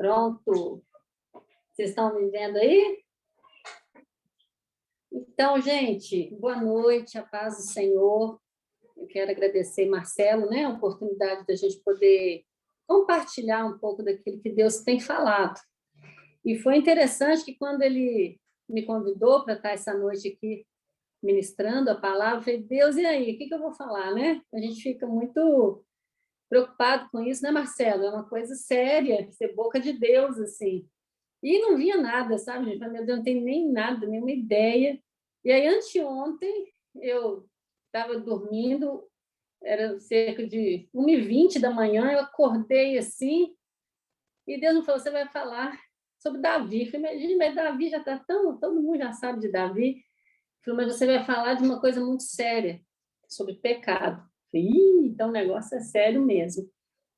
Pronto. Vocês estão me vendo aí? Então, gente, boa noite, a paz do Senhor. Eu quero agradecer, Marcelo, né, a oportunidade da gente poder compartilhar um pouco daquilo que Deus tem falado. E foi interessante que quando ele me convidou para estar essa noite aqui ministrando a palavra, eu falei, Deus, e aí, o que eu vou falar, né? A gente fica muito preocupado com isso, né, Marcelo? É uma coisa séria, ser boca de Deus, assim. E não vinha nada, sabe, gente? Meu Deus, não tem nem nada, nenhuma ideia. E aí, anteontem, eu estava dormindo, era cerca de 1h20 da manhã, eu acordei assim, e Deus me falou, você vai falar sobre Davi. Eu falei, mas Davi já está tão... Todo mundo já sabe de Davi. Ele falou, mas você vai falar de uma coisa muito séria, sobre pecado. Eu falei, então o negócio é sério mesmo.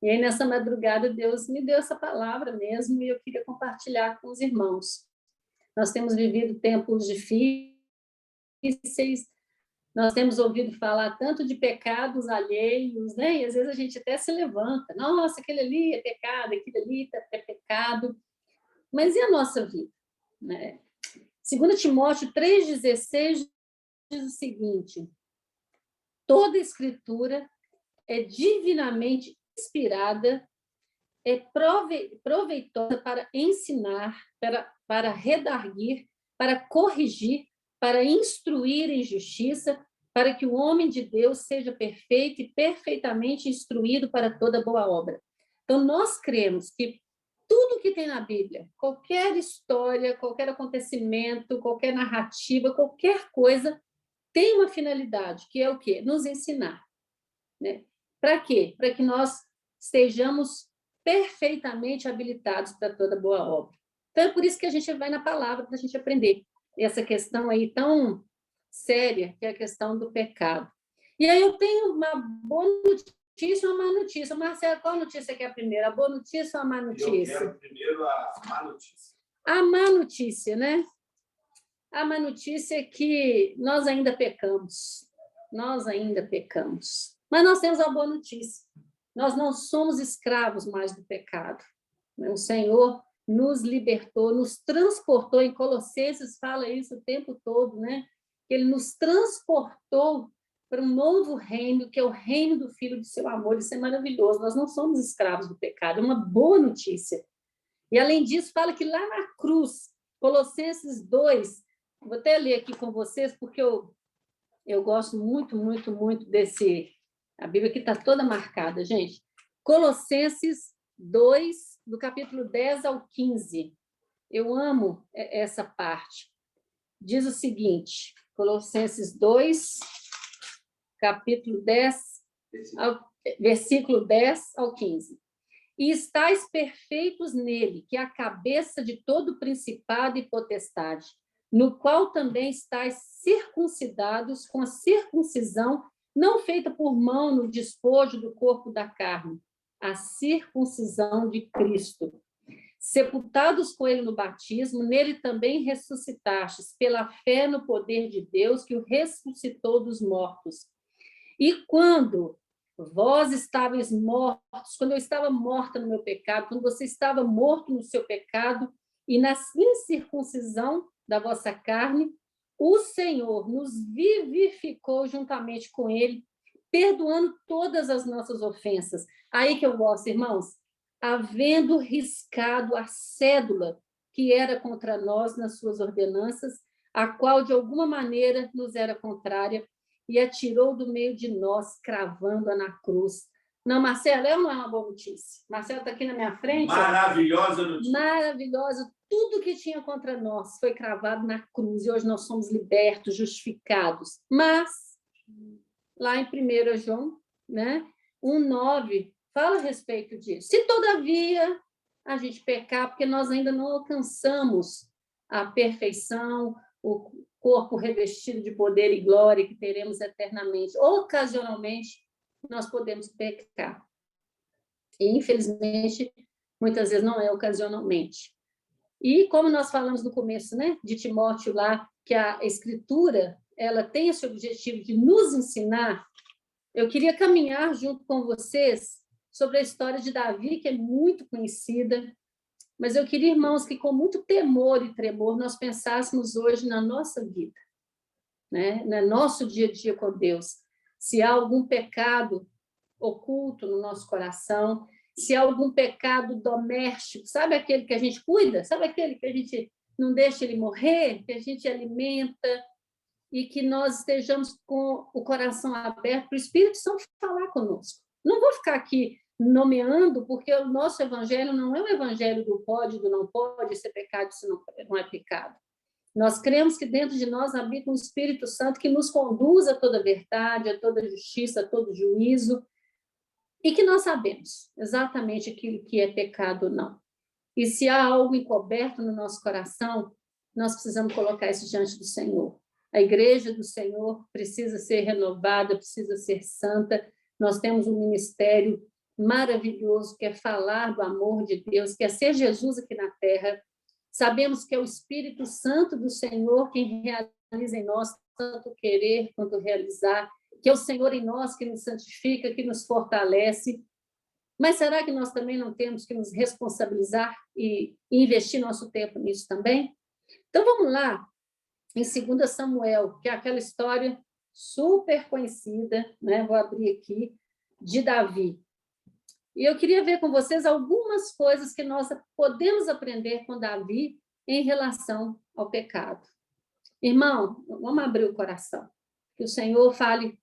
E aí, nessa madrugada, Deus me deu essa palavra mesmo, e eu queria compartilhar com os irmãos. Nós temos vivido tempos difíceis, nós temos ouvido falar tanto de pecados alheios, né? E às vezes a gente até se levanta, nossa, aquele ali é pecado, aquele ali é pecado. Mas e a nossa vida? Né? 2 Timóteo 3,16 diz o seguinte, toda escritura é divinamente inspirada, é proveitosa para ensinar, para redarguir, para corrigir, para instruir em justiça, para que o homem de Deus seja perfeito e perfeitamente instruído para toda boa obra. Então, nós cremos que tudo que tem na Bíblia, qualquer história, qualquer acontecimento, qualquer narrativa, qualquer coisa, tem uma finalidade, que é o quê? Nos ensinar. Né? Para quê? Para que nós estejamos perfeitamente habilitados para toda boa obra. Então, é por isso que a gente vai na palavra, para a gente aprender essa questão aí tão séria, que é a questão do pecado. E aí eu tenho uma boa notícia e uma má notícia. Marcelo, qual notícia que é a primeira? A boa notícia ou a má notícia? Eu quero primeiro a má notícia. A má notícia, né? A má notícia é que nós ainda pecamos. Nós ainda pecamos. Mas nós temos uma boa notícia. Nós não somos escravos mais do pecado. O Senhor nos libertou, nos transportou. Em Colossenses fala isso o tempo todo, né? Que Ele nos transportou para um novo reino, que é o reino do Filho do seu amor. Isso é maravilhoso. Nós não somos escravos do pecado. É uma boa notícia. E, além disso, fala que lá na cruz, Colossenses 2, vou até ler aqui com vocês, porque eu gosto muito, muito, muito desse... A Bíblia aqui está toda marcada, gente. Colossenses 2, do capítulo 10 ao 15. Eu amo essa parte. Diz o seguinte, Colossenses 2, capítulo 10, versículo 10 ao 15. E estáis perfeitos nele, que é a cabeça de todo principado e potestade, no qual também estáis circuncidados com a circuncisão não feita por mão no despojo do corpo da carne, a circuncisão de Cristo. Sepultados com ele no batismo, nele também ressuscitastes, pela fé no poder de Deus que o ressuscitou dos mortos. E quando vós estáveis mortos, quando eu estava morta no meu pecado, quando você estava morto no seu pecado e na incircuncisão da vossa carne, o Senhor nos vivificou juntamente com ele, perdoando todas as nossas ofensas. Aí que eu gosto, irmãos, havendo riscado a cédula que era contra nós nas suas ordenanças, a qual de alguma maneira nos era contrária, e atirou do meio de nós, cravando-a na cruz. Não, Marcelo, não é uma boa notícia. Marcelo está aqui na minha frente. Maravilhosa notícia. Maravilhosa. Tudo que tinha contra nós foi cravado na cruz, e hoje nós somos libertos, justificados. Mas, lá em 1 João, né, 1,9, fala a respeito disso. Se, todavia, a gente pecar, porque nós ainda não alcançamos a perfeição, o corpo revestido de poder e glória que teremos eternamente. Ocasionalmente, nós podemos pecar. E, infelizmente, muitas vezes não é ocasionalmente. E, como nós falamos no começo, né, de Timóteo lá, que a Escritura ela tem esse objetivo de nos ensinar, eu queria caminhar junto com vocês sobre a história de Davi, que é muito conhecida, Mas eu queria, irmãos, que com muito temor e tremor nós pensássemos hoje na nossa vida, né? No nosso dia a dia com Deus. Se há algum pecado oculto no nosso coração, se há algum pecado doméstico, sabe aquele que a gente cuida? Sabe aquele que a gente não deixa ele morrer, que a gente alimenta, e que nós estejamos com o coração aberto para o Espírito Santo falar conosco. Não vou ficar aqui nomeando, porque o nosso evangelho não é o evangelho do pode, do não pode, isso é pecado, isso não é pecado. Nós cremos que dentro de nós habita um Espírito Santo que nos conduz a toda a verdade, a toda a justiça, a todo juízo, e que nós sabemos exatamente aquilo que é pecado ou não. E se há algo encoberto no nosso coração, nós precisamos colocar isso diante do Senhor. A igreja do Senhor precisa ser renovada, precisa ser santa. Nós temos um ministério maravilhoso que é falar do amor de Deus, que é ser Jesus aqui na terra. Sabemos que é o Espírito Santo do Senhor quem realiza em nós tanto querer quanto realizar, que é o Senhor em nós que nos santifica, que nos fortalece. Mas será que nós também não temos que nos responsabilizar e investir nosso tempo nisso também? Então, vamos lá, em 2 Samuel, que é aquela história super conhecida, né? Vou abrir aqui, de Davi. E eu queria ver com vocês algumas coisas que nós podemos aprender com Davi em relação ao pecado. Irmão, vamos abrir o coração. Que o Senhor fale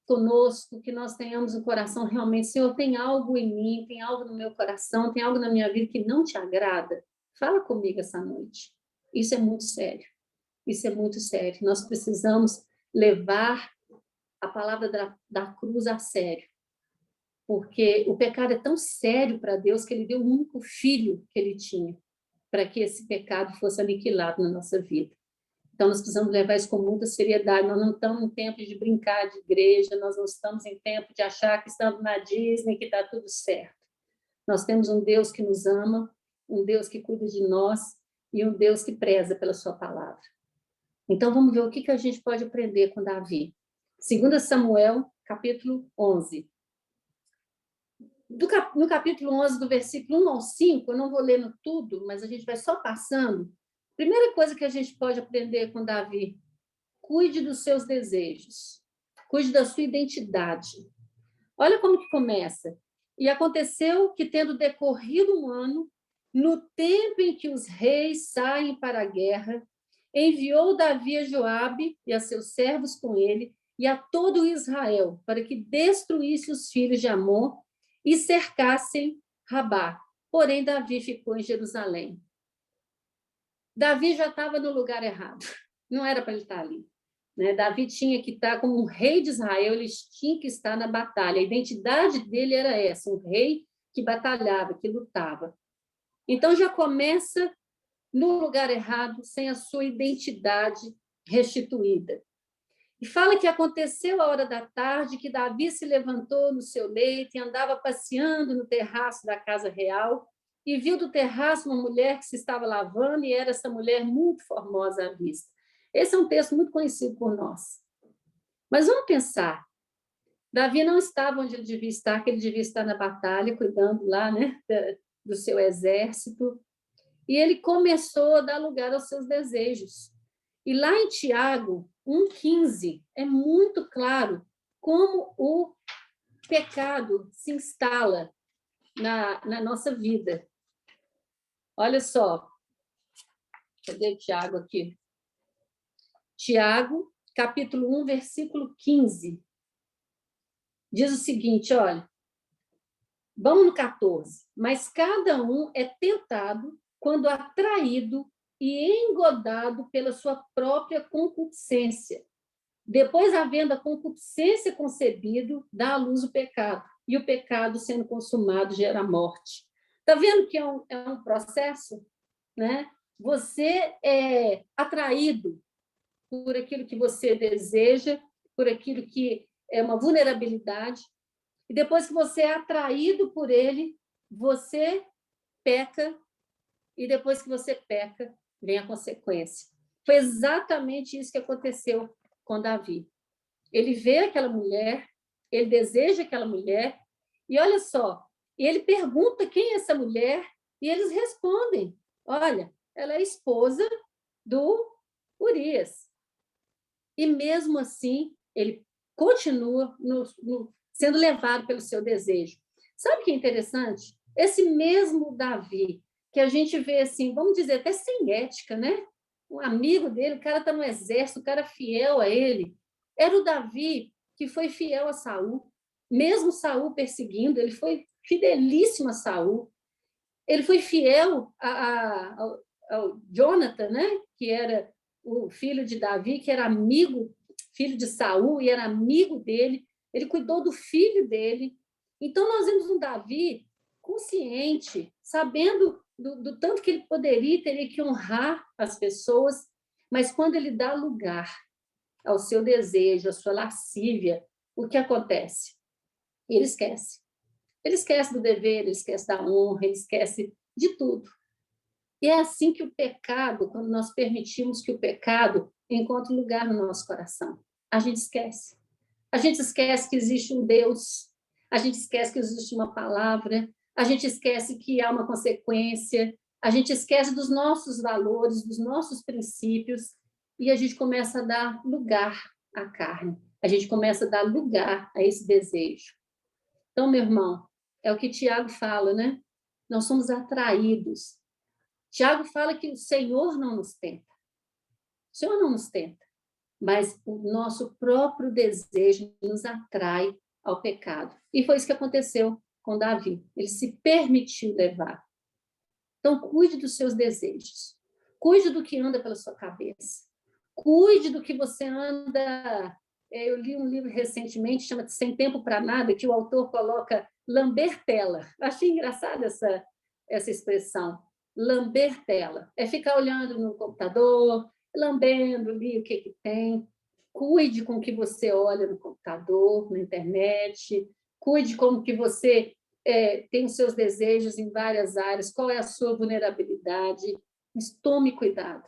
conosco, que nós tenhamos um coração realmente, Senhor, tem algo em mim, tem algo no meu coração, tem algo na minha vida que não te agrada? Fala comigo essa noite. Isso é muito sério. Isso é muito sério. Nós precisamos levar a palavra da cruz a sério. Porque o pecado é tão sério para Deus que ele deu o único filho que ele tinha para que esse pecado fosse aniquilado na nossa vida. Então, nós precisamos levar isso com muita seriedade. Nós não estamos em tempo de brincar de igreja, nós não estamos em tempo de achar que estamos na Disney, que está tudo certo. Nós temos um Deus que nos ama, um Deus que cuida de nós e um Deus que preza pela sua palavra. Então, vamos ver o que a gente pode aprender com Davi. 2 Samuel, capítulo 11. No capítulo 11, do versículo 1 ao 5, eu não vou lendo tudo, mas a gente vai só passando. Primeira coisa que a gente pode aprender com Davi: cuide dos seus desejos, cuide da sua identidade. Olha como que começa. E aconteceu que, tendo decorrido um ano, no tempo em que os reis saem para a guerra, enviou Davi a Joabe e a seus servos com ele e a todo Israel para que destruísse os filhos de Amon e cercassem Rabá. Porém, Davi ficou em Jerusalém. Davi já estava no lugar errado. Não era para ele estar ali. Né? Davi tinha que estar como um rei de Israel, ele tinha que estar na batalha. A identidade dele era essa, um rei que batalhava, que lutava. Então, já começa no lugar errado, sem a sua identidade restituída. E fala que aconteceu a hora da tarde, que Davi se levantou no seu leito e andava passeando no terraço da casa real e viu do terraço uma mulher que se estava lavando, e era essa mulher muito formosa à vista. Esse é um texto muito conhecido por nós. Mas vamos pensar. Davi não estava onde ele devia estar, que ele devia estar na batalha, cuidando lá, né, do seu exército. E ele começou a dar lugar aos seus desejos. E lá em Tiago 1,15, é muito claro como o pecado se instala na nossa vida. Olha só. Cadê o Tiago aqui? Tiago, capítulo 1, versículo 15. Diz o seguinte, olha. Vamos no 14. Mas cada um é tentado quando atraído e engodado pela sua própria concupiscência. Depois, havendo a concupiscência concebido, dá à luz o pecado. E o pecado, sendo consumado, gera morte. Está vendo que é um processo? Né? Você é atraído por aquilo que você deseja, por aquilo que é uma vulnerabilidade. E depois que você é atraído por ele, você peca. E depois que você peca, vem a consequência. Foi exatamente isso que aconteceu com Davi. Ele vê aquela mulher, ele deseja aquela mulher, e olha só, ele pergunta quem é essa mulher, E eles respondem, olha, ela é esposa do Urias. E mesmo assim, ele continua sendo levado pelo seu desejo. Sabe o que é interessante? Esse mesmo Davi, que a gente vê assim, vamos dizer, até sem ética, né? Um amigo dele, o cara está no exército, o cara fiel a ele. Era o Davi que foi fiel a Saul, mesmo Saul perseguindo, ele foi fidelíssimo a Saul. Ele foi fiel ao Jonathan, né? Que era o filho de Davi, que era amigo, filho de Saul, e era amigo dele. Ele cuidou do filho dele. Então, nós vemos um Davi consciente, sabendo do tanto que ele poderia e teria que honrar as pessoas, mas quando ele dá lugar ao seu desejo, à sua lascívia, o que acontece? Ele esquece. Ele esquece do dever, ele esquece da honra, ele esquece de tudo. E é assim que o pecado, quando nós permitimos que o pecado encontre lugar no nosso coração, a gente esquece. A gente esquece que existe um Deus, a gente esquece que existe uma palavra, a gente esquece que há uma consequência, a gente esquece dos nossos valores, dos nossos princípios, e a gente começa a dar lugar à carne, a gente começa a dar lugar a esse desejo. Então, meu irmão, é o que Tiago fala, né? Nós somos atraídos. Tiago fala que o Senhor não nos tenta. O Senhor não nos tenta, mas o nosso próprio desejo nos atrai ao pecado. E foi isso que aconteceu com Davi. Ele se permitiu levar. Então, cuide dos seus desejos. Cuide do que anda pela sua cabeça. Cuide do que você anda. Eu li um livro recentemente, chama-se Sem Tempo para Nada, que o autor coloca lamber tela. Achei engraçada essa expressão, lamber tela. É ficar olhando no computador, lambendo ali o que tem. Cuide com o que você olha no computador, na internet. Cuide como que você tem os seus desejos em várias áreas. Qual é a sua vulnerabilidade? Mas tome cuidado.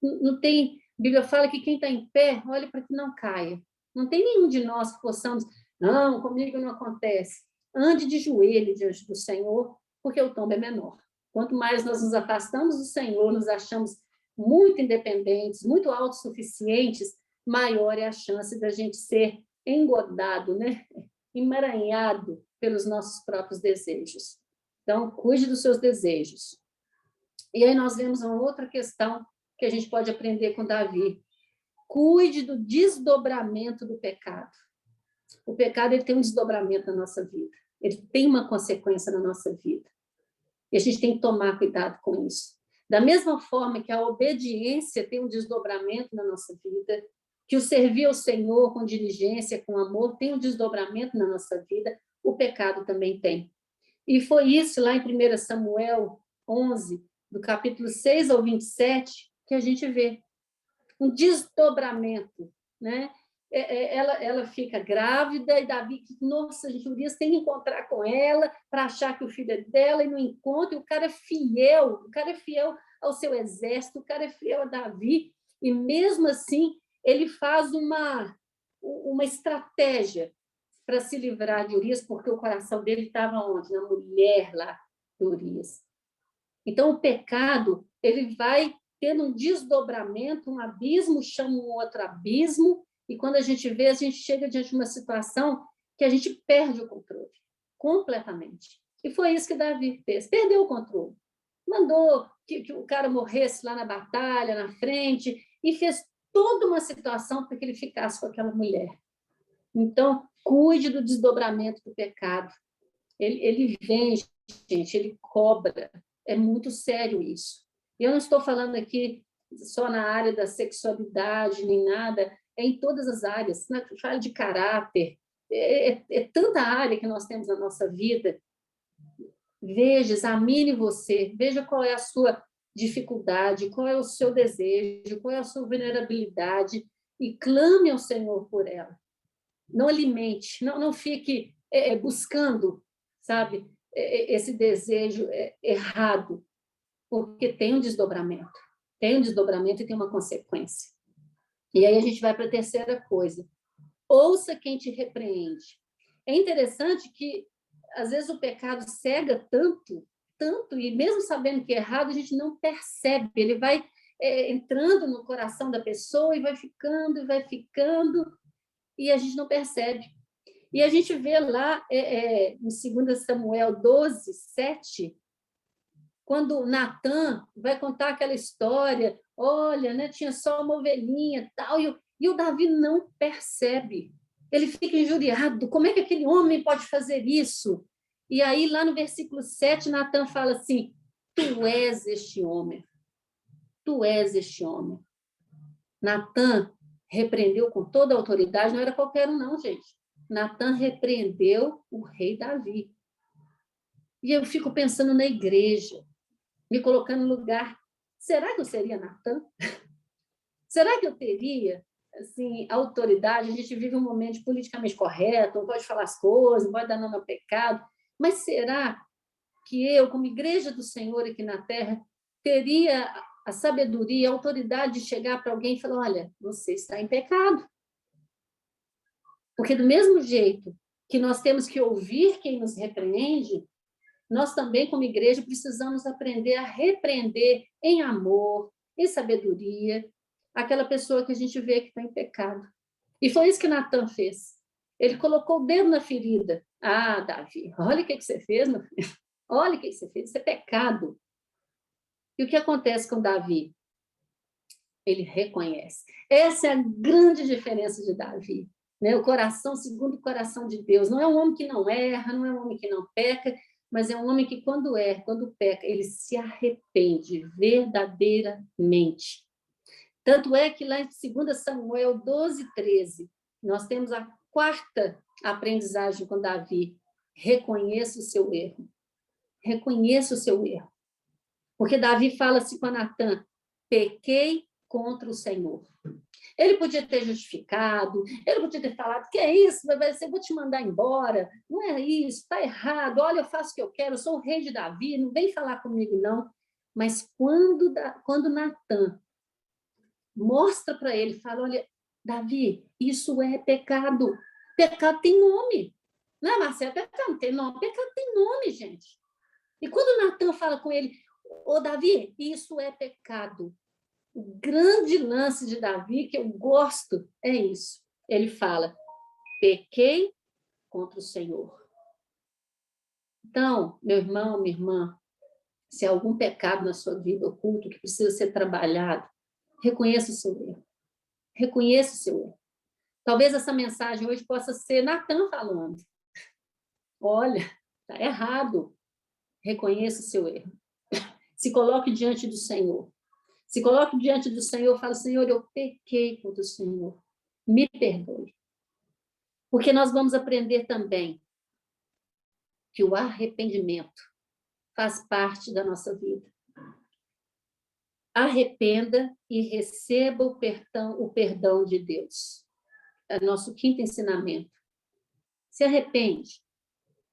Não tem... A Bíblia fala que quem está em pé, olhe para que não caia. Não tem nenhum de nós que possamos, não, comigo não acontece. Ande de joelho diante do Senhor, porque o tombo é menor. Quanto mais nós nos afastamos do Senhor, nos achamos muito independentes, muito autossuficientes, maior é a chance da gente ser engodado, né? Emaranhado pelos nossos próprios desejos. Então, cuide dos seus desejos. E aí nós vemos uma outra questão que a gente pode aprender com Davi. Cuide do desdobramento do pecado. O pecado ele tem um desdobramento na nossa vida. Ele tem uma consequência na nossa vida. E a gente tem que tomar cuidado com isso. Da mesma forma que a obediência tem um desdobramento na nossa vida, que o servir ao Senhor com diligência, com amor, tem um desdobramento na nossa vida, o pecado também tem. E foi isso lá em 1 Samuel 11, do capítulo 6 ao 27, que a gente vê um desdobramento, né? Ela fica grávida e Davi, nossa, Urias tem que encontrar com ela para achar que o filho é dela e não encontra, e o cara é fiel ao seu exército, o cara é fiel a Davi, e mesmo assim ele faz uma estratégia para se livrar de Urias, porque o coração dele estava onde? Na mulher lá de Urias. Então, o pecado ele vai tendo um desdobramento, um abismo chama um outro abismo, e quando a gente vê, a gente chega diante de uma situação que a gente perde o controle, completamente. E foi isso que Davi fez, perdeu o controle. Mandou que o cara morresse lá na batalha, na frente, e fez toda uma situação para que ele ficasse com aquela mulher. Então, cuide do desdobramento do pecado. Ele vem, gente, ele cobra. É muito sério isso. E eu não estou falando aqui só na área da sexualidade, nem nada, é em todas as áreas. Né? Fala de caráter, é tanta área que nós temos na nossa vida. Veja, examine você, veja qual é a sua dificuldade, qual é o seu desejo, qual é a sua vulnerabilidade, e clame ao Senhor por ela. Não alimente, não fique buscando, sabe, esse desejo errado, porque tem um desdobramento e tem uma consequência. E aí a gente vai para a terceira coisa. Ouça quem te repreende. É interessante que, às vezes, o pecado cega tanto tanto, e mesmo sabendo que é errado, a gente não percebe. Ele vai entrando no coração da pessoa e vai ficando, e a gente não percebe. E a gente vê lá, em 2 Samuel 12, 7, quando Natã vai contar aquela história, olha, né, tinha só uma ovelhinha tal, e o Davi não percebe. Ele fica injuriado, como é que aquele homem pode fazer isso? E aí, lá no versículo 7, Natã fala assim, tu és este homem, tu és este homem. Natã repreendeu com toda a autoridade, não era qualquer um não, gente. Natã repreendeu o rei Davi. E eu fico pensando na igreja, me colocando no lugar. Será que eu seria Natã? Será que eu teria assim, autoridade? A gente vive um momento politicamente correto, não pode falar as coisas, não pode dar nome ao pecado, mas será que eu, como igreja do Senhor aqui na terra, teria a sabedoria, a autoridade de chegar para alguém e falar, olha, você está em pecado? Porque do mesmo jeito que nós temos que ouvir quem nos repreende, nós também, como igreja, precisamos aprender a repreender em amor, em sabedoria, aquela pessoa que a gente vê que está em pecado. E foi isso que Natã fez. Ele colocou o dedo na ferida. Ah, Davi, olha o que você fez, meu filho. Olha o que você fez, isso é pecado. E o que acontece com Davi? Ele reconhece. Essa é a grande diferença de Davi. Né? O coração segundo o coração de Deus. Não é um homem que não erra, não é um homem que não peca, mas é um homem que, quando erra, quando peca, ele se arrepende verdadeiramente. Tanto é que lá em 2 Samuel 12, 13, nós temos a quarta aprendizagem com Davi. Reconheça o seu erro. Reconheça o seu erro. Porque Davi fala assim com Natã, pequei contra o Senhor. Ele podia ter justificado, ele podia ter falado, que é isso, eu vou te mandar embora, não é isso, está errado, olha, eu faço o que eu quero, eu sou o rei de Davi, não vem falar comigo, não. Mas quando Natã mostra para ele, fala, olha, Davi, isso é pecado. Pecado tem nome. Não é, Marcelo? Pecado não tem nome. Pecado tem nome, gente. E quando Natã fala com ele, ô, Davi, isso é pecado. O grande lance de Davi, que eu gosto, é isso. Ele fala, pequei contra o Senhor. Então, meu irmão, minha irmã, se há algum pecado na sua vida oculto que precisa ser trabalhado, reconheça o seu erro. Reconheça o seu erro. Talvez essa mensagem hoje possa ser Natã falando. Olha, está errado. Reconheça o seu erro. Se coloque diante do Senhor. Se coloque diante do Senhor e fale, Senhor, eu pequei contra o Senhor. Me perdoe. Porque nós vamos aprender também que o arrependimento faz parte da nossa vida. Arrependa e receba o perdão de Deus. É o nosso quinto ensinamento. Se arrepende.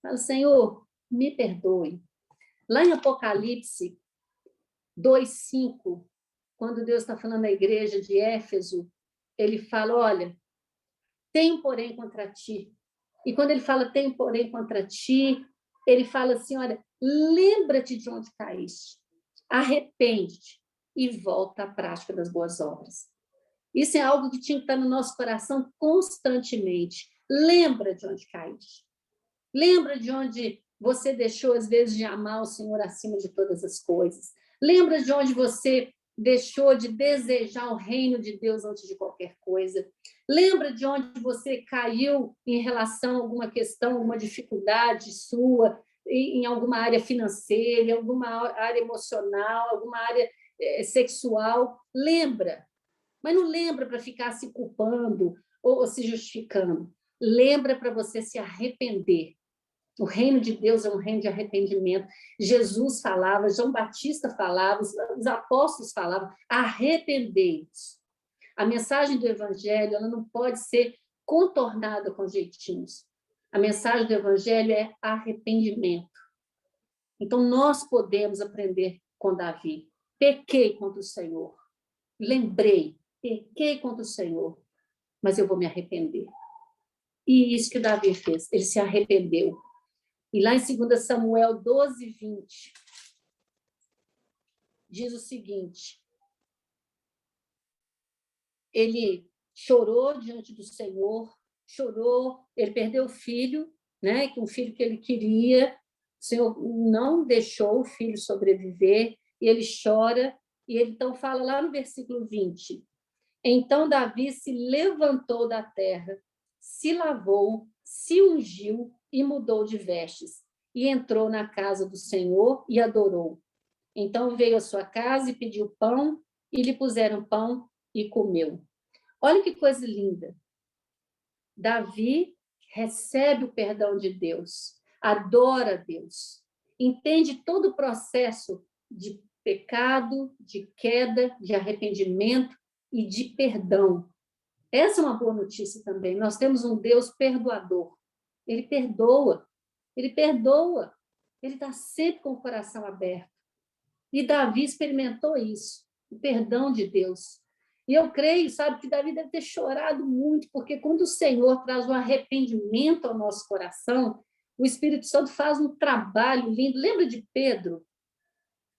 Fala, Senhor, me perdoe. Lá em Apocalipse 2:5, quando Deus está falando à igreja de Éfeso, ele fala, olha, tenho porém contra ti. E quando ele fala tenho porém contra ti, ele fala assim, olha, lembra-te de onde caíste, arrepende-te e volta à prática das boas obras. Isso é algo que tinha que estar no nosso coração constantemente. Lembra de onde caíste. Lembra de onde você deixou, às vezes, de amar o Senhor acima de todas as coisas. Lembra de onde você deixou de desejar o reino de Deus antes de qualquer coisa. Lembra de onde você caiu em relação a alguma questão, alguma dificuldade sua, em alguma área financeira, em alguma área emocional, alguma área sexual. Lembra. Mas não lembra para ficar se culpando ou se justificando. Lembra para você se arrepender. O reino de Deus é um reino de arrependimento. Jesus falava, João Batista falava, os apóstolos falavam, arrependei-vos. A mensagem do evangelho ela não pode ser contornada com jeitinhos. A mensagem do evangelho é arrependimento. Então, nós podemos aprender com Davi. Pequei contra o Senhor. Lembrei, pequei contra o Senhor, mas eu vou me arrepender. E isso que Davi fez, ele se arrependeu. E lá em 2 Samuel 12, 20, diz o seguinte: ele chorou diante do Senhor, chorou, ele perdeu o filho, né? Um filho que ele queria, o Senhor não deixou o filho sobreviver, e ele chora, e ele então fala lá no versículo 20: então Davi se levantou da terra, se lavou, se ungiu e mudou de vestes, e entrou na casa do Senhor e adorou. Então veio à sua casa e pediu pão, e lhe puseram pão e comeu. Olha que coisa linda. Davi recebe o perdão de Deus, adora Deus, entende todo o processo de pecado, de queda, de arrependimento e de perdão. Essa é uma boa notícia também. Nós temos um Deus perdoador. Ele perdoa, ele está sempre com o coração aberto. E Davi experimentou isso, o perdão de Deus. E eu creio, sabe, que Davi deve ter chorado muito, porque quando o Senhor traz o arrependimento ao nosso coração, o Espírito Santo faz um trabalho lindo. Lembra de Pedro?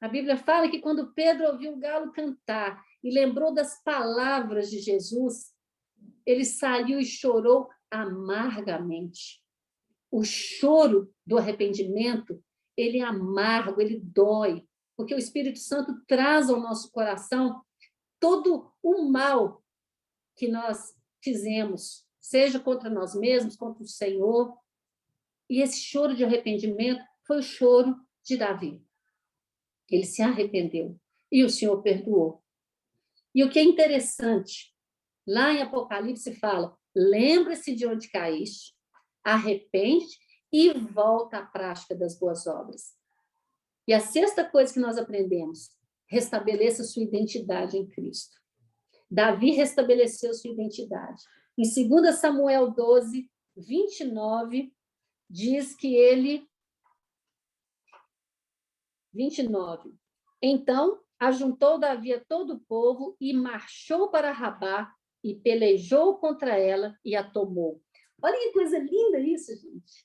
A Bíblia fala que quando Pedro ouviu o galo cantar e lembrou das palavras de Jesus, ele saiu e chorou amargamente. O choro do arrependimento, ele é amargo, ele dói, porque o Espírito Santo traz ao nosso coração todo o mal que nós fizemos, seja contra nós mesmos, contra o Senhor. E esse choro de arrependimento foi o choro de Davi. Ele se arrependeu e o Senhor perdoou. E o que é interessante, lá em Apocalipse fala: lembra-se de onde caíste, arrepende e volta à prática das boas obras. E a sexta coisa que nós aprendemos: restabeleça sua identidade em Cristo. Davi restabeleceu sua identidade. Em 2 Samuel 12, 29, diz que ele... 29. Então, ajuntou Davi a todo o povo e marchou para Rabá e pelejou contra ela e a tomou. Olha que coisa linda isso, gente.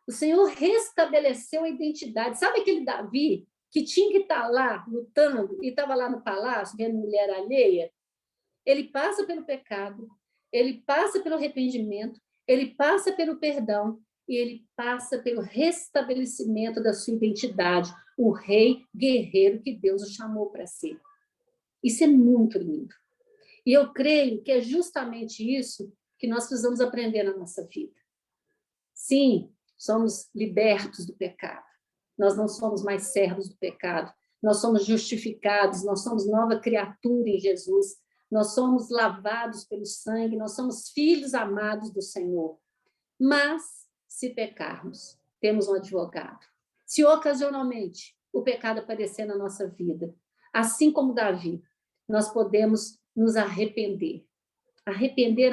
O Senhor restabeleceu a identidade. Sabe aquele Davi que tinha que estar lá lutando e estava lá no palácio vendo mulher alheia? Ele passa pelo pecado, ele passa pelo arrependimento, ele passa pelo perdão e ele passa pelo restabelecimento da sua identidade, o rei guerreiro que Deus o chamou para ser. Isso é muito lindo. E eu creio que é justamente isso que nós precisamos aprender na nossa vida. Sim, somos libertos do pecado. Nós não somos mais servos do pecado. Nós somos justificados, nós somos nova criatura em Jesus. Nós somos lavados pelo sangue, nós somos filhos amados do Senhor. Mas, se pecarmos, temos um advogado. Se ocasionalmente o pecado aparecer na nossa vida, assim como Davi, nós podemos nos arrepender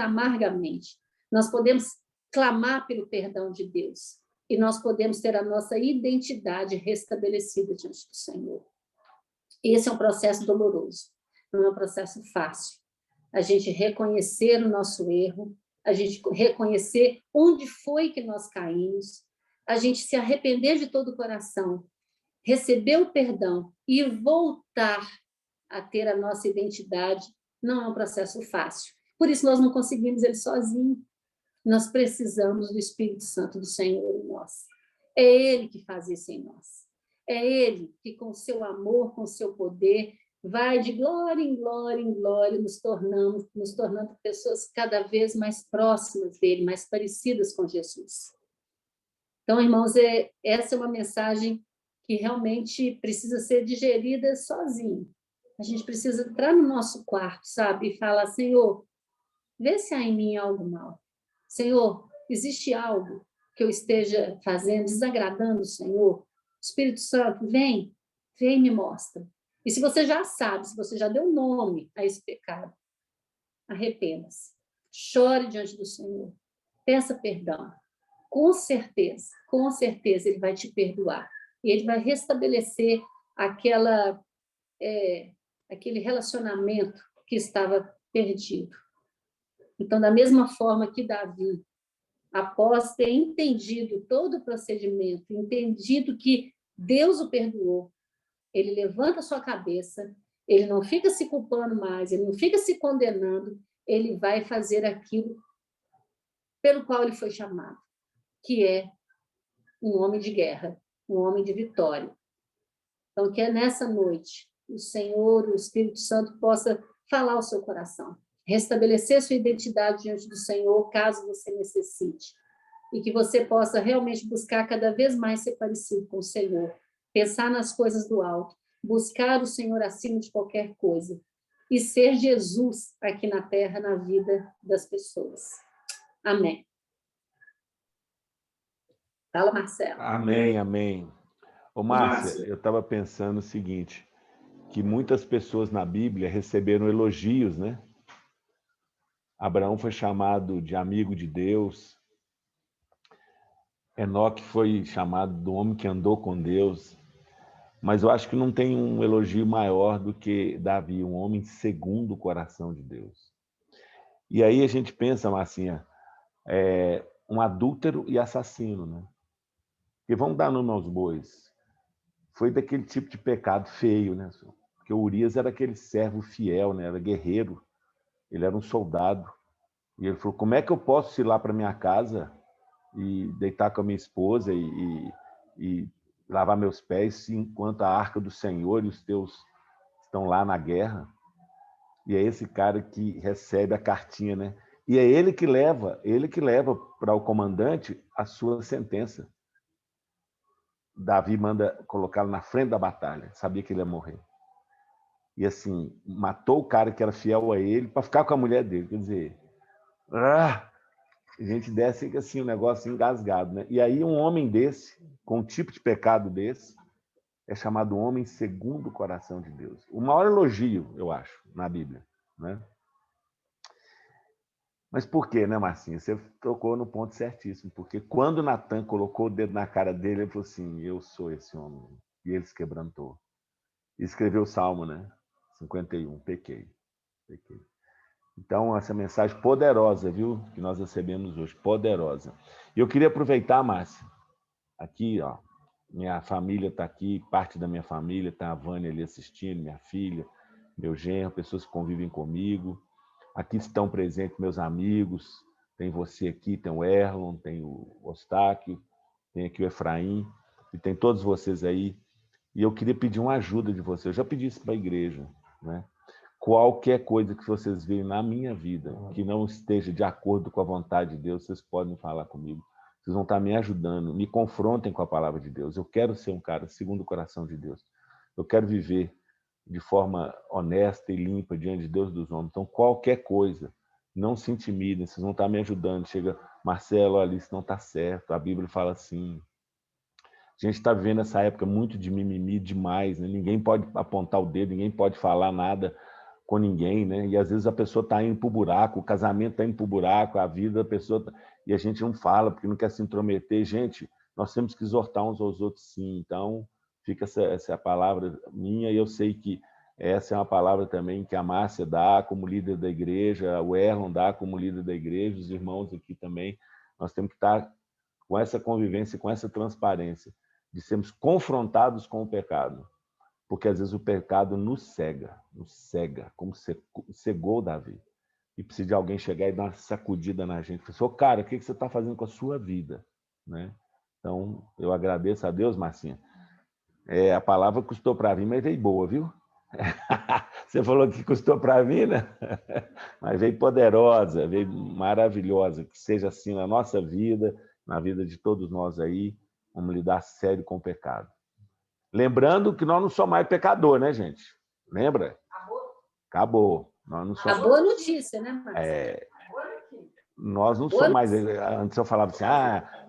amargamente. Nós podemos clamar pelo perdão de Deus e nós podemos ter a nossa identidade restabelecida diante do Senhor. Esse é um processo doloroso, não é um processo fácil. A gente reconhecer o nosso erro, a gente reconhecer onde foi que nós caímos, a gente se arrepender de todo o coração, receber o perdão e voltar a ter a nossa identidade, não é um processo fácil. Por isso, nós não conseguimos ele sozinho. Nós precisamos do Espírito Santo do Senhor em nós. É Ele que faz isso em nós. É Ele que, com seu amor, com seu poder, vai de glória em glória em glória, nos tornando pessoas cada vez mais próximas dele, mais parecidas com Jesus. Então, irmãos, essa é uma mensagem que realmente precisa ser digerida sozinho. A gente precisa entrar no nosso quarto, sabe? E falar: Senhor, vê se há em mim algo mal. Senhor, existe algo que eu esteja fazendo, desagradando o Senhor? Espírito Santo, vem e me mostra. E se você já sabe, se você já deu nome a esse pecado, arrependa-se. Chore diante do Senhor. Peça perdão. Com certeza Ele vai te perdoar. E Ele vai restabelecer aquele relacionamento que estava perdido. Então, da mesma forma que Davi, após ter entendido todo o procedimento, entendido que Deus o perdoou, ele levanta a sua cabeça, ele não fica se culpando mais, ele não fica se condenando, ele vai fazer aquilo pelo qual ele foi chamado, que é um homem de guerra, um homem de vitória. Então, que nessa noite o Senhor, o Espírito Santo, possa falar ao seu coração, restabelecer sua identidade diante do Senhor, caso você necessite, e que você possa realmente buscar cada vez mais ser parecido com o Senhor, pensar nas coisas do alto, buscar o Senhor acima de qualquer coisa, e ser Jesus aqui na terra, na vida das pessoas. Amém. Fala, Marcelo. Amém, amém. Ô, Márcia, eu estava pensando o seguinte, que muitas pessoas na Bíblia receberam elogios, né? Abraão foi chamado de amigo de Deus, Enoque foi chamado do homem que andou com Deus, mas eu acho que não tem um elogio maior do que Davi, um homem segundo o coração de Deus. E aí a gente pensa, Marcinha, um adúltero e assassino, né? Porque vamos dar nome aos bois. Foi daquele tipo de pecado feio, né? Porque o Urias era aquele servo fiel, né? Era guerreiro, ele era um soldado. E ele falou, como é que eu posso ir lá para minha casa e deitar com a minha esposa e lavar meus pés enquanto a arca do Senhor e os teus estão lá na guerra? E é esse cara que recebe a cartinha, né? E é ele que leva para o comandante a sua sentença. Davi manda colocá-lo na frente da batalha, sabia que ele ia morrer. E assim, matou o cara que era fiel a ele para ficar com a mulher dele. Quer dizer, a gente desce assim, um negócio engasgado, né? E aí um homem desse, com um tipo de pecado desse, é chamado homem segundo o coração de Deus. O maior elogio, eu acho, na Bíblia, né? Mas por quê, né, Marcinha? Você tocou no ponto certíssimo, porque quando Natan colocou o dedo na cara dele, ele falou assim, eu sou esse homem. E ele se quebrantou. E escreveu o Salmo, né? 51, pequei. Então, essa mensagem poderosa, viu? Que nós recebemos hoje, poderosa. E eu queria aproveitar, Márcia, aqui, ó, minha família está aqui, parte da minha família, está a Vânia ali assistindo, minha filha, meu genro, pessoas que convivem comigo. Aqui estão presentes meus amigos, tem você aqui, tem o Erlon, tem o Ostáquio, tem aqui o Efraim, e tem todos vocês aí. E eu queria pedir uma ajuda de vocês. Eu já pedi isso para a igreja, né? Qualquer coisa que vocês veem na minha vida que não esteja de acordo com a vontade de Deus, vocês podem falar comigo. Vocês vão estar me ajudando. Me confrontem com a palavra de Deus. Eu quero ser um cara segundo o coração de Deus. Eu quero viver de forma honesta e limpa diante de Deus e dos homens. Então, qualquer coisa, não se intimidem, vocês vão estar me ajudando. Chega, Marcelo, olha, isso não está certo, a Bíblia fala assim. A gente está vivendo essa época muito de mimimi demais, né? Ninguém pode apontar o dedo, ninguém pode falar nada com ninguém, né? E às vezes a pessoa está indo para o buraco, o casamento está indo para o buraco, a vida da pessoa... E a gente não fala, porque não quer se intrometer. Gente, nós temos que exortar uns aos outros, sim. Então, fica essa palavra minha, e eu sei que essa é uma palavra também que a Márcia dá como líder da igreja, o Erlon dá como líder da igreja, os irmãos aqui também. Nós temos que estar com essa convivência, com essa transparência, de sermos confrontados com o pecado. Porque às vezes o pecado nos cega, como cegou Davi. E precisa de alguém chegar e dar uma sacudida na gente. Falar, cara, o que você está fazendo com a sua vida? Né? Então, eu agradeço a Deus, Marcinha. A palavra custou para mim, mas veio boa, viu? Você falou que custou para mim, né? Mas veio poderosa, veio maravilhosa. Que seja assim na nossa vida, na vida de todos nós aí. Vamos lidar sério com o pecado. Lembrando que nós não somos mais pecador, né, gente? Lembra? Acabou. Nós não somos... Acabou a notícia, né, Marcelo? Nós não somos mais... Antes eu falava assim,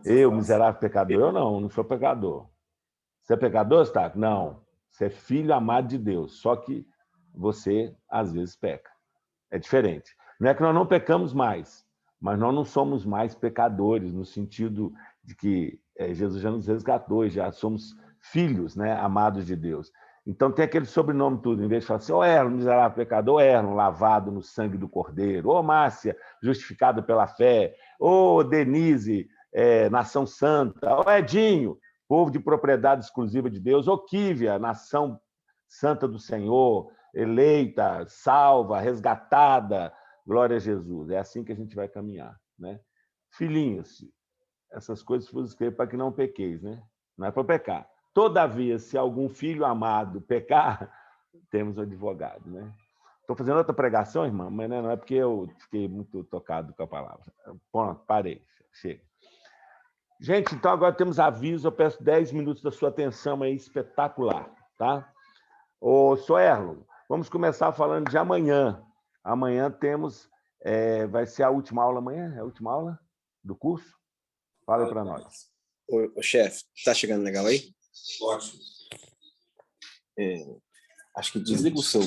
eu, miserável pecador. Eu não sou pecador. Você é pecador, Staco? Não. Você é filho amado de Deus. Só que você, às vezes, peca. É diferente. Não é que nós não pecamos mais, mas nós não somos mais pecadores, no sentido de que Jesus já nos resgatou, já somos filhos, né, amados de Deus. Então tem aquele sobrenome tudo, em vez de falar assim, Erlon, miserável pecador, Erlon, lavado no sangue do Cordeiro, Márcia, justificado pela fé, Denise, nação santa, Edinho, povo de propriedade exclusiva de Deus, Quívia, nação santa do Senhor, eleita, salva, resgatada. Glória a Jesus. É assim que a gente vai caminhar, né? Filhinhos, essas coisas vos escrevo para que não pequeis, né? Não é para pecar. Todavia, se algum filho amado pecar, temos um advogado, né? Estou fazendo outra pregação, irmã, mas não é porque eu fiquei muito tocado com a palavra. Pronto, parei, chega. Gente, então agora temos aviso, eu peço 10 minutos da sua atenção aí, espetacular, tá? Ô, Soerlo, vamos começar falando de amanhã. Amanhã temos, vai ser a última aula amanhã? É a última aula do curso? Fala aí para nós. Ô, chefe, está chegando legal aí? Ótimo. Acho que desliga o seu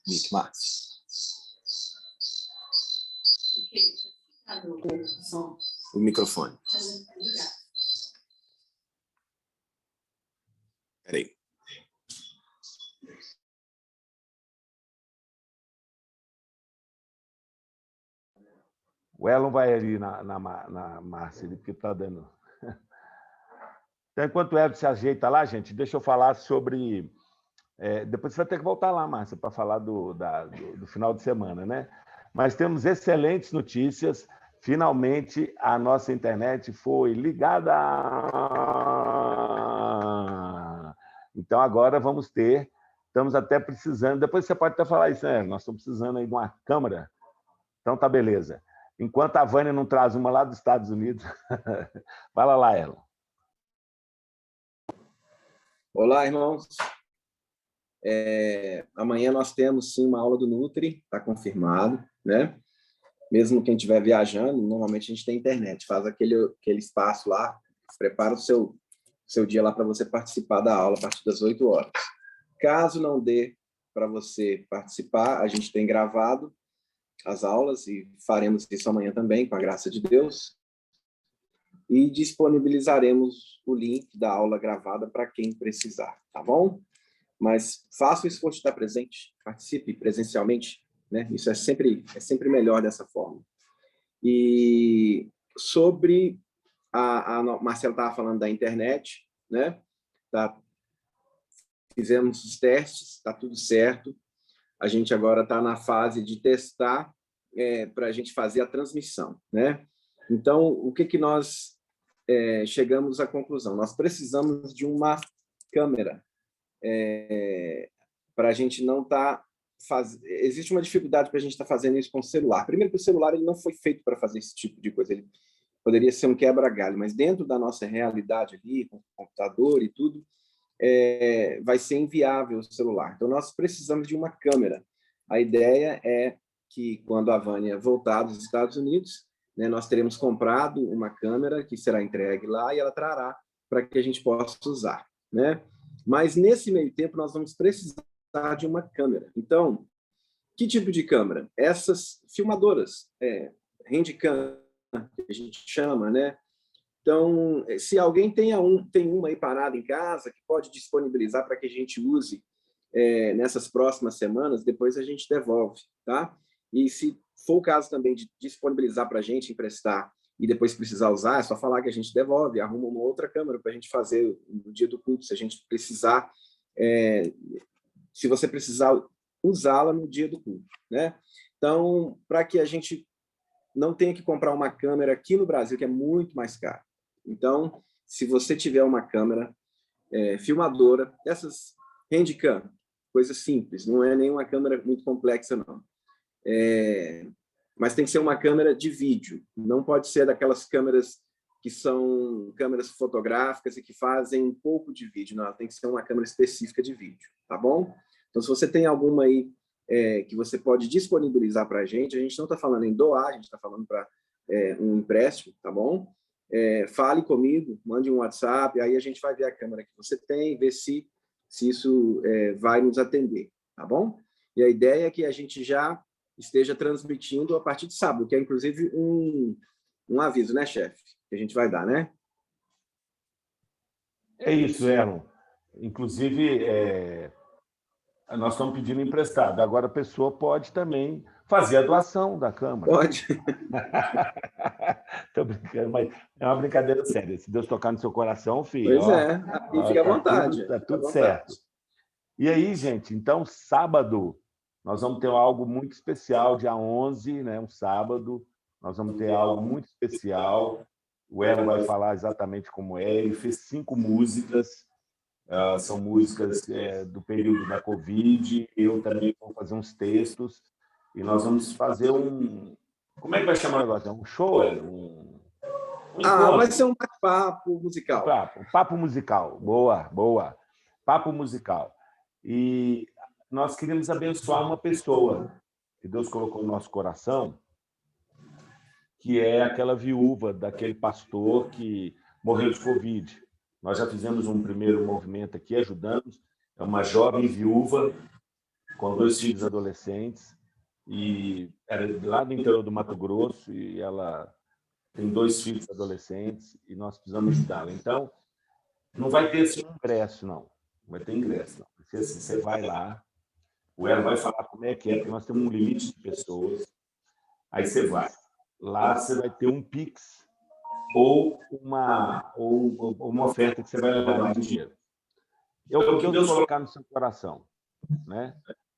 mic, Márcio. O microfone. Peraí. O Elon vai ali na Márcia, porque está dando... Então, enquanto o Elon se ajeita lá, gente, deixa eu falar sobre... depois você vai ter que voltar lá, Márcia, para falar do final de semana, né? Mas temos excelentes notícias. Finalmente, a nossa internet foi ligada. Então, agora vamos ter... Estamos até precisando... Depois você pode até falar isso, né? Nós estamos precisando aí de uma câmera. Então, tá beleza. Enquanto a Vânia não traz uma lá dos Estados Unidos. Fala lá, ela. Olá, irmãos. Amanhã nós temos, sim, uma aula do Nutri, está confirmado, né? Mesmo quem estiver viajando, normalmente a gente tem internet, faz aquele espaço lá, prepara o seu dia lá para você participar da aula a partir das 8 horas. Caso não dê para você participar, a gente tem gravado as aulas e faremos isso amanhã também, com a graça de Deus, e disponibilizaremos o link da aula gravada para quem precisar, tá bom? Mas faça o esforço de estar presente, participe presencialmente, né? Isso é sempre melhor dessa forma. E sobre a Marcelo estava falando da internet, né? Fizemos os testes, está tudo certo. A gente agora está na fase de testar para a gente fazer a transmissão, né? Então, o que nós chegamos à conclusão? Nós precisamos de uma câmera para a gente não estar... Existe uma dificuldade para a gente estar fazendo isso com o celular. Primeiro, que o celular ele não foi feito para fazer esse tipo de coisa. Ele poderia ser um quebra-galho, mas dentro da nossa realidade ali, com o computador e tudo, vai ser inviável o celular. Então, nós precisamos de uma câmera. A ideia é que, quando a Vânia voltar dos Estados Unidos, né, nós teremos comprado uma câmera que será entregue lá e ela trará para que a gente possa usar, né? Mas, nesse meio tempo, nós vamos precisar de uma câmera. Então, que tipo de câmera? Essas filmadoras, handcam, que a gente chama, né? Então, se alguém tem uma aí parada em casa, que pode disponibilizar para que a gente use nessas próximas semanas, depois a gente devolve, tá? E se for o caso também de disponibilizar para a gente, emprestar, e depois precisar usar, é só falar que a gente devolve, arruma uma outra câmera para a gente fazer no dia do culto, se a gente precisar, se você precisar usá-la no dia do culto, né? Então, para que a gente não tenha que comprar uma câmera aqui no Brasil, que é muito mais caro. Então, se você tiver uma câmera filmadora, essas handcam, coisa simples, não é nenhuma câmera muito complexa, não. Mas tem que ser uma câmera de vídeo, não pode ser daquelas câmeras que são câmeras fotográficas e que fazem um pouco de vídeo, não, tem que ser uma câmera específica de vídeo, tá bom? Então, se você tem alguma aí que você pode disponibilizar para a gente não está falando em doar, a gente está falando para um empréstimo, tá bom? Fale comigo, mande um WhatsApp, aí a gente vai ver a câmera que você tem, ver se isso vai nos atender, tá bom? E a ideia é que a gente já esteja transmitindo a partir de sábado, que é, inclusive, um aviso, né, chefe? Que a gente vai dar, né? É isso, Erlon. Inclusive, nós estamos pedindo emprestado. Agora a pessoa pode também fazer a doação da câmara. Pode. Estou brincando, mas é uma brincadeira séria. Se Deus tocar no seu coração, filho. Pois e fica à vontade. Está tudo certo. E aí, gente, então, sábado, nós vamos ter algo muito especial, dia 11, né, um sábado, nós vamos ter algo muito especial. O Erlon vai falar exatamente como é. Ele fez 5 músicas, são músicas do período da Covid. Eu também vou fazer uns textos e nós vamos fazer um... Como é que vai chamar o negócio? Um show? Vai ser um bate-papo musical. Um papo musical. Boa, boa. Papo musical. E nós queríamos abençoar uma pessoa que Deus colocou no nosso coração, que é aquela viúva daquele pastor que morreu de Covid. Nós já fizemos um primeiro movimento aqui, ajudamos. É uma jovem viúva com 2 filhos adolescentes, e era lá do interior do Mato Grosso, e ela tem 2 filhos adolescentes, e nós precisamos ajudá-la. Então, não vai ter assim, um ingresso, não. Não vai ter ingresso, não. Porque, assim, você vai lá, o Erlon vai falar como é que é, porque nós temos um limite de pessoas. Aí você vai. Lá você vai ter um Pix ou uma oferta que você vai levar de dinheiro. É o que Deus colocar no seu coração, né?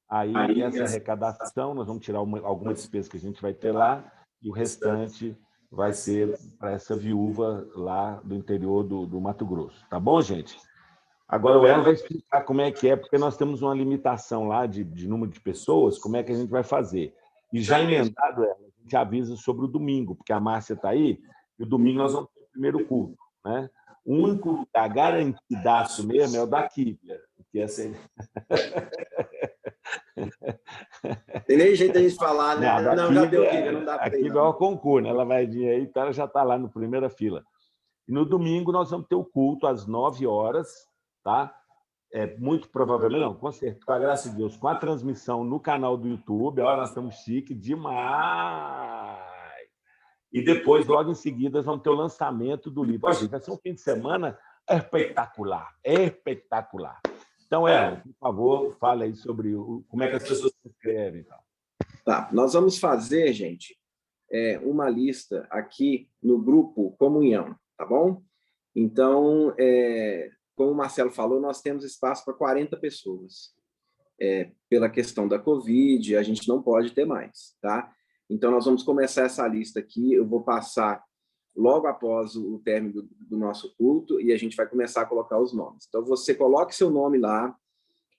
Aí, essa arrecadação, nós vamos tirar alguma despesa que a gente vai ter lá, e o restante vai ser para essa viúva lá do interior do Mato Grosso. Tá bom, gente? Agora o Erlon vai explicar como é que é, porque nós temos uma limitação lá de número de pessoas, como é que a gente vai fazer. E já emendado, Erlon, a gente avisa sobre o domingo, porque a Márcia está aí, e o domingo nós vamos ter o primeiro culto, né? O único a garantidaço mesmo é o da Kíbia, que é assim... Tem nem jeito de a gente falar, né? Não, já deu Kíbia, não dá para ir. A Kíbia é o concurso, né? Ela vai vir aí, então ela já está lá na primeira fila. E no domingo nós vamos ter o culto às 9 horas, tá? Muito provavelmente, não, com certeza, com a graça de Deus, com a transmissão no canal do YouTube. Olha, nós estamos chique demais. E depois, logo em seguida, nós vamos ter o lançamento do livro. Olha, gente, vai ser um fim de semana espetacular, espetacular. Então, Erlon, por favor, fale aí sobre como é que as pessoas se inscrevem. Então. Tá, nós vamos fazer, gente, uma lista aqui no grupo Comunhão, tá bom? Então, como o Marcelo falou, nós temos espaço para 40 pessoas. Pela questão da Covid, a gente não pode ter mais, tá? Então, nós vamos começar essa lista aqui, eu vou passar logo após o término do nosso culto, e a gente vai começar a colocar os nomes. Então, você coloque seu nome lá,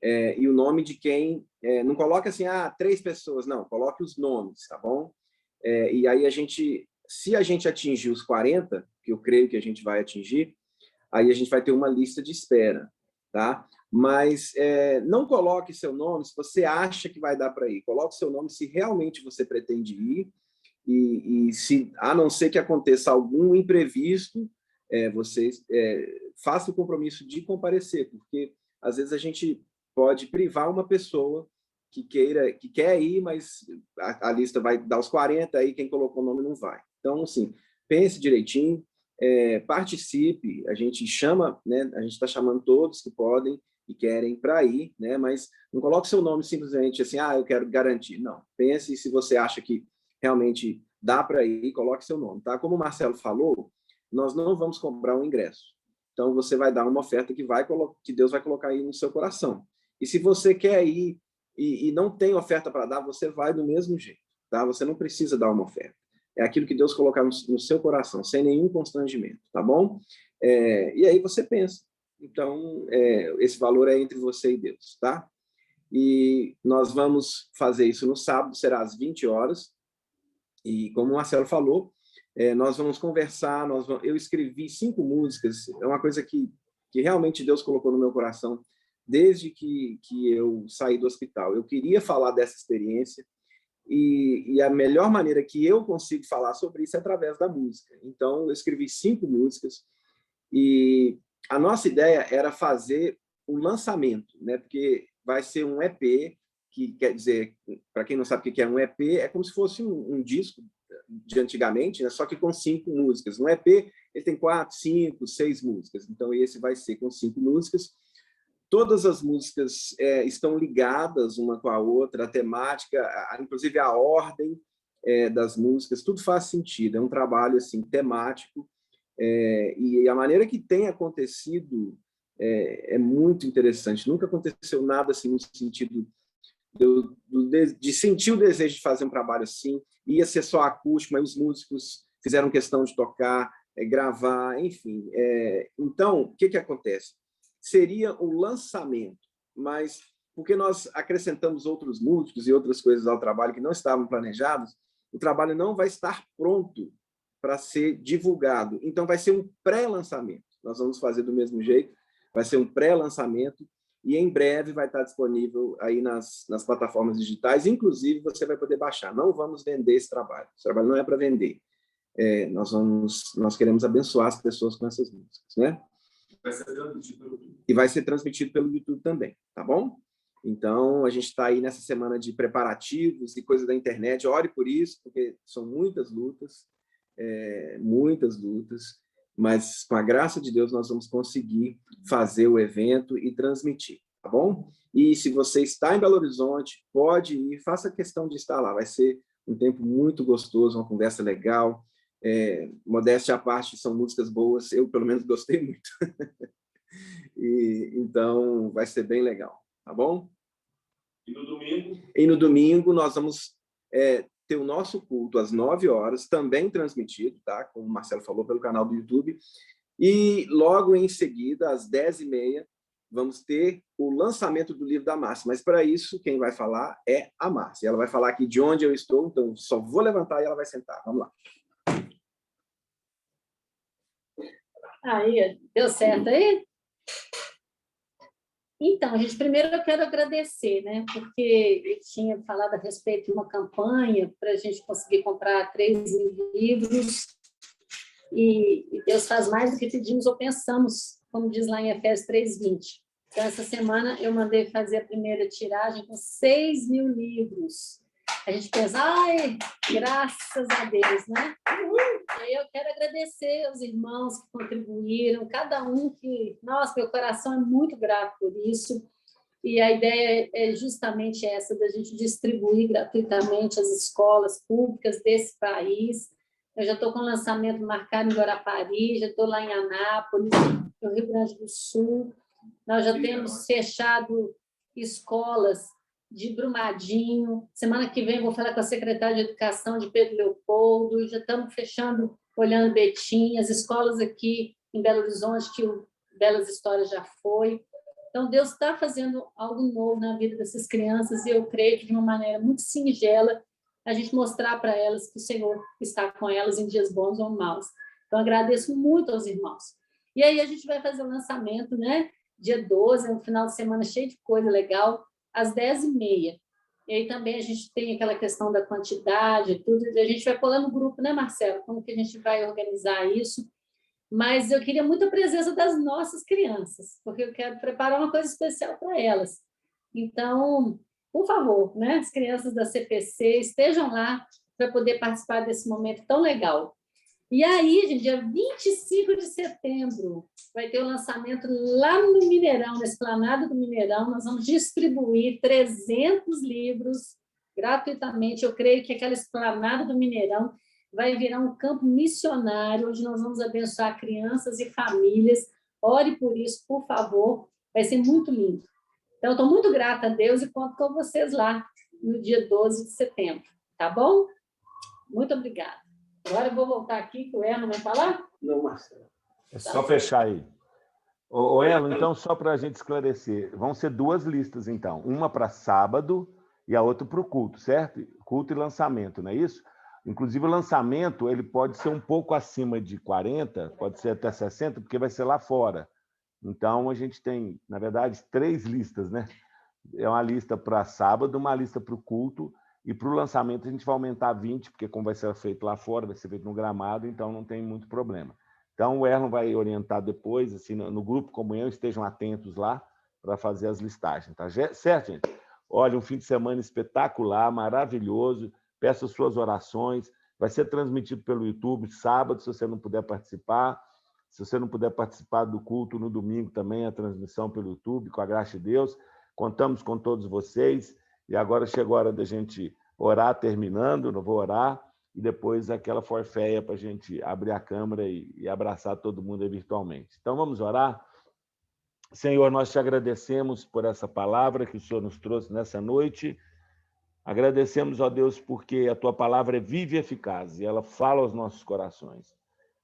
e o nome de quem... não coloque assim, 3 pessoas, não, coloque os nomes, tá bom? E aí, se a gente atingir os 40, que eu creio que a gente vai atingir, aí a gente vai ter uma lista de espera, tá? Mas não coloque seu nome se você acha que vai dar para ir. Coloque seu nome se realmente você pretende ir, e se, a não ser que aconteça algum imprevisto, você faça o compromisso de comparecer, porque às vezes a gente pode privar uma pessoa que quer ir, mas a lista vai dar os 40, aí quem colocou o nome não vai. Então, assim, pense direitinho, participe, a gente chama, né, a gente está chamando todos que podem e querem para ir, né, mas não coloque seu nome simplesmente assim, eu quero garantir. Não, pense se você acha que realmente dá para ir, coloque seu nome, tá? Como o Marcelo falou, nós não vamos comprar um ingresso. Então, você vai dar uma oferta que Deus vai colocar aí no seu coração. E se você quer ir e não tem oferta para dar, você vai do mesmo jeito, tá? Você não precisa dar uma oferta. É aquilo que Deus colocar no seu coração, sem nenhum constrangimento, tá bom? E aí você pensa. Então, esse valor é entre você e Deus, tá? E nós vamos fazer isso no sábado, será às 20 horas. E como o Marcelo falou, nós vamos conversar, eu escrevi 5 músicas, é uma coisa que realmente Deus colocou no meu coração desde que eu saí do hospital. Eu queria falar dessa experiência, e a melhor maneira que eu consigo falar sobre isso é através da música. Então, eu escrevi 5 músicas, e a nossa ideia era fazer um lançamento, né? Porque vai ser um EP, que quer dizer, para quem não sabe o que é um EP, é como se fosse um disco de antigamente, né? Só que com 5 músicas. Um EP, ele tem 4, 5, 6 músicas. Então, esse vai ser com 5 músicas. Todas as músicas estão ligadas uma com a outra, a temática, inclusive a ordem das músicas, tudo faz sentido. É um trabalho assim temático, e a maneira que tem acontecido é muito interessante. Nunca aconteceu nada assim no sentido de sentir o desejo de fazer um trabalho assim. Ia ser só acústico, mas os músicos fizeram questão de tocar, gravar, enfim. Então, o que acontece? Seria o lançamento, mas porque nós acrescentamos outros músicos e outras coisas ao trabalho que não estavam planejados, o trabalho não vai estar pronto para ser divulgado. Então, vai ser um pré-lançamento. Nós vamos fazer do mesmo jeito, vai ser um pré-lançamento e em breve vai estar disponível aí nas plataformas digitais. Inclusive, você vai poder baixar. Não vamos vender esse trabalho. Esse trabalho não é para vender. Nós queremos abençoar as pessoas com essas músicas, né? Vai ser transmitido pelo YouTube. E vai ser transmitido pelo YouTube também, tá bom? Então, a gente está aí nessa semana de preparativos e coisas da internet. Ore por isso, porque são muitas lutas, mas com a graça de Deus nós vamos conseguir fazer o evento e transmitir, tá bom? E se você está em Belo Horizonte, pode ir, faça questão de estar lá. Vai ser um tempo muito gostoso, uma conversa legal. Modéstia à parte, são músicas boas, eu pelo menos gostei muito. Então, vai ser bem legal, tá bom? E no domingo? E no domingo nós vamos ter o nosso culto às 9 horas, também transmitido, tá? Como o Marcelo falou, pelo canal do YouTube. E logo em seguida, às 10h30, vamos ter o lançamento do livro da Márcia. Mas para isso, quem vai falar é a Márcia. Ela vai falar aqui de onde eu estou, então só vou levantar e ela vai sentar. Vamos lá. Aí, deu certo aí? Então, gente, primeiro eu quero agradecer, né? Porque eu tinha falado a respeito de uma campanha para a gente conseguir comprar 3 livros e Deus faz mais do que pedimos ou pensamos, como diz lá em Efésios 3:20. Então, essa semana eu mandei fazer a primeira tiragem com 6.000 livros. A gente pensa, ai, graças a Deus, né? E eu quero agradecer aos irmãos que contribuíram, cada um que... Nossa, meu coração é muito grato por isso. E a ideia é justamente essa, da gente distribuir gratuitamente as escolas públicas desse país. Eu já estou com o lançamento marcado em Guarapari, já estou lá em Anápolis, no Rio Grande do Sul. Nós já temos fechado escolas de Brumadinho. Semana que vem vou falar com a secretária de Educação de Pedro Leopoldo. Já estamos fechando, olhando Betim, as escolas aqui em Belo Horizonte, que o Belas Histórias já foi. Então, Deus está fazendo algo novo na vida dessas crianças e eu creio que de uma maneira muito singela a gente mostrar para elas que o Senhor está com elas em dias bons ou maus. Então, agradeço muito aos irmãos. E aí a gente vai fazer o lançamento, né? Dia 12, é um final de semana cheio de coisa legal, às 10h30. E aí também a gente tem aquela questão da quantidade, tudo. A gente vai pôr no grupo, né, Marcelo? Como que a gente vai organizar isso? Mas eu queria muito a presença das nossas crianças, porque eu quero preparar uma coisa especial para elas. Então, por favor, né, as crianças da CPC estejam lá para poder participar desse momento tão legal. E aí, gente, dia 25 de setembro, vai ter o lançamento lá no Mineirão, na Esplanada do Mineirão. Nós vamos distribuir 300 livros gratuitamente. Eu creio que aquela Esplanada do Mineirão vai virar um campo missionário, onde nós vamos abençoar crianças e famílias. Ore por isso, por favor. Vai ser muito lindo. Então, eu estou muito grata a Deus e conto com vocês lá no dia 12 de setembro. Tá bom? Muito obrigada. Agora eu vou voltar aqui, que o Erno vai falar? Não, Marcelo. É só fechar aí. Ô, Erno, então, só para a gente esclarecer, vão ser 2 listas, então. Uma para sábado e a outra para o culto, certo? Culto e lançamento, não é isso? Inclusive, o lançamento ele pode ser um pouco acima de 40, pode ser até 60, porque vai ser lá fora. Então, a gente tem, na verdade, 3 listas, né? É uma lista para sábado, uma lista para o culto, e para o lançamento a gente vai aumentar 20, porque como vai ser feito lá fora, vai ser feito no gramado, então não tem muito problema. Então, o Erlon vai orientar depois, assim, no grupo Comunhão, estejam atentos lá para fazer as listagens, tá certo, gente? Olha, um fim de semana espetacular, maravilhoso, peço suas orações, vai ser transmitido pelo YouTube sábado, se você não puder participar. Se você não puder participar do culto no domingo também, a transmissão pelo YouTube, com a graça de Deus. Contamos com todos vocês. E agora chegou a hora da gente orar, terminando, não vou orar, e depois aquela forféia para a gente abrir a câmera e abraçar todo mundo aí virtualmente. Então, vamos orar? Senhor, nós te agradecemos por essa palavra que o Senhor nos trouxe nessa noite. Agradecemos, ó Deus, porque a tua palavra é viva e eficaz e ela fala aos nossos corações.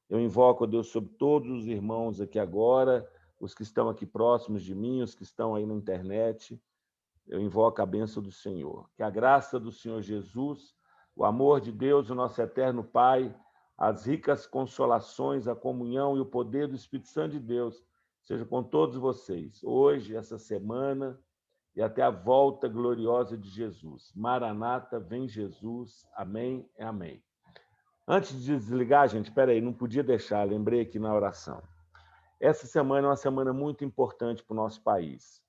Eu invoco, ó Deus, sobre todos os irmãos aqui agora, os que estão aqui próximos de mim, os que estão aí na internet. Eu invoco a bênção do Senhor. Que a graça do Senhor Jesus, o amor de Deus, o nosso eterno Pai, as ricas consolações, a comunhão e o poder do Espírito Santo de Deus seja com todos vocês, hoje, essa semana, e até a volta gloriosa de Jesus. Maranata, vem Jesus. Amém e amém. Antes de desligar, gente, espera aí, não podia deixar, lembrei aqui na oração. Essa semana é uma semana muito importante para o nosso país.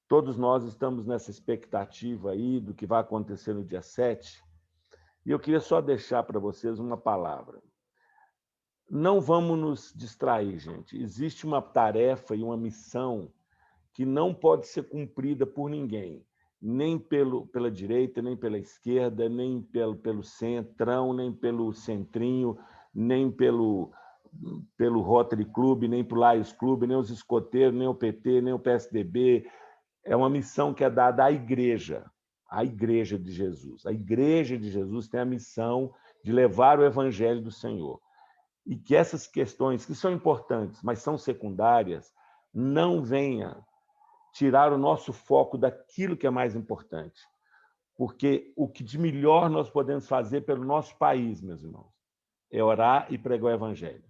Todos nós estamos nessa expectativa aí do que vai acontecer no dia 7, e eu queria só deixar para vocês uma palavra. Não vamos nos distrair, gente. Existe uma tarefa e uma missão que não pode ser cumprida por ninguém, nem pela direita, nem pela esquerda, nem pelo centrão, nem pelo centrinho, nem pelo Rotary Club, nem pelo Lions Club, nem os escoteiros, nem o PT, nem o PSDB. É uma missão que é dada à Igreja de Jesus. A Igreja de Jesus tem a missão de levar o Evangelho do Senhor. E que essas questões, que são importantes, mas são secundárias, não venham tirar o nosso foco daquilo que é mais importante. Porque o que de melhor nós podemos fazer pelo nosso país, meus irmãos, é orar e pregar o Evangelho.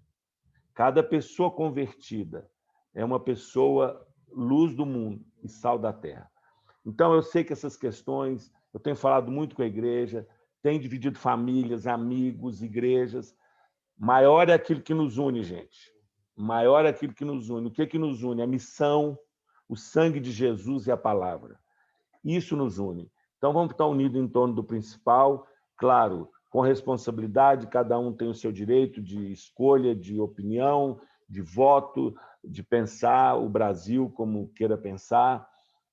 Cada pessoa convertida é uma pessoa luz do mundo e sal da terra. Então, eu sei que essas questões, eu tenho falado muito com a igreja, tenho dividido famílias, amigos, igrejas. Maior é aquilo que nos une, gente. Maior é aquilo que nos une. O que nos une? A missão, o sangue de Jesus e a palavra. Isso nos une. Então, vamos estar unidos em torno do principal, claro, com responsabilidade, cada um tem o seu direito de escolha, de opinião, de voto, de pensar o Brasil como queira pensar,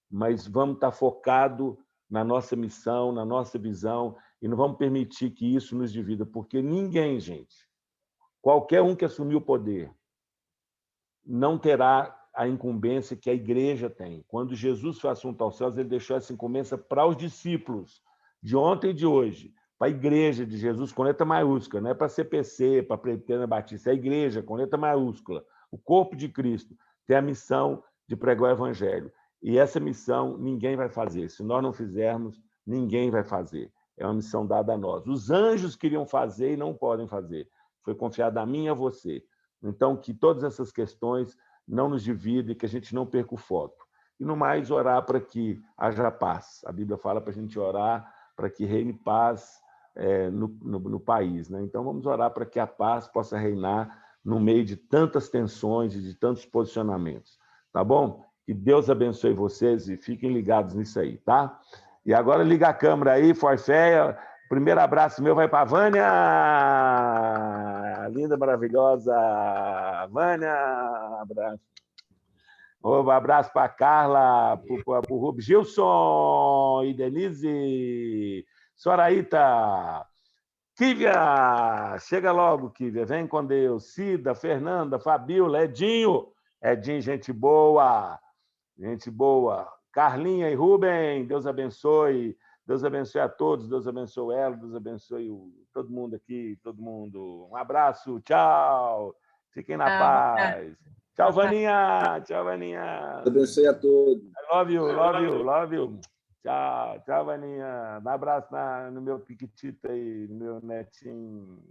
mas vamos estar focados na nossa missão, na nossa visão, e não vamos permitir que isso nos divida, porque ninguém, gente, qualquer um que assumir o poder não terá a incumbência que a igreja tem. Quando Jesus foi assunto aos céus, ele deixou essa incumbência para os discípulos, de ontem e de hoje, para a igreja de Jesus, com letra maiúscula, não é para CPC, para Presbiteriana Batista, é a igreja, com letra maiúscula. O corpo de Cristo tem a missão de pregar o evangelho. E essa missão ninguém vai fazer. Se nós não fizermos, ninguém vai fazer. É uma missão dada a nós. Os anjos queriam fazer e não podem fazer. Foi confiado a mim e a você. Então, que todas essas questões não nos dividem, que a gente não perca o foco. E, no mais, orar para que haja paz. A Bíblia fala para a gente orar para que reine paz no país, né? Então, vamos orar para que a paz possa reinar no meio de tantas tensões e de tantos posicionamentos. Tá bom? Que Deus abençoe vocês e fiquem ligados nisso aí, tá? E agora liga a câmera aí, Forféia. Primeiro abraço meu vai para a Vânia, linda, maravilhosa. Vânia, abraço. Um abraço para a Carla, para o Rubens, Gilson e Denise, Soraíta, Kívia, chega logo, Kívia, vem com Deus. Cida, Fernanda, Fabiola, Edinho, gente boa, gente boa. Carlinha e Rubem, Deus abençoe. Deus abençoe a todos, Deus abençoe ela, Deus abençoe todo mundo aqui, todo mundo. Um abraço, tchau. Fiquem na paz. Tchau, Vaninha. Tchau, Vaninha. Deus abençoe a todos. Love you, love you, love you. Tchau, tchau, Vaninha. Um abraço no meu piquitito aí, no meu netinho.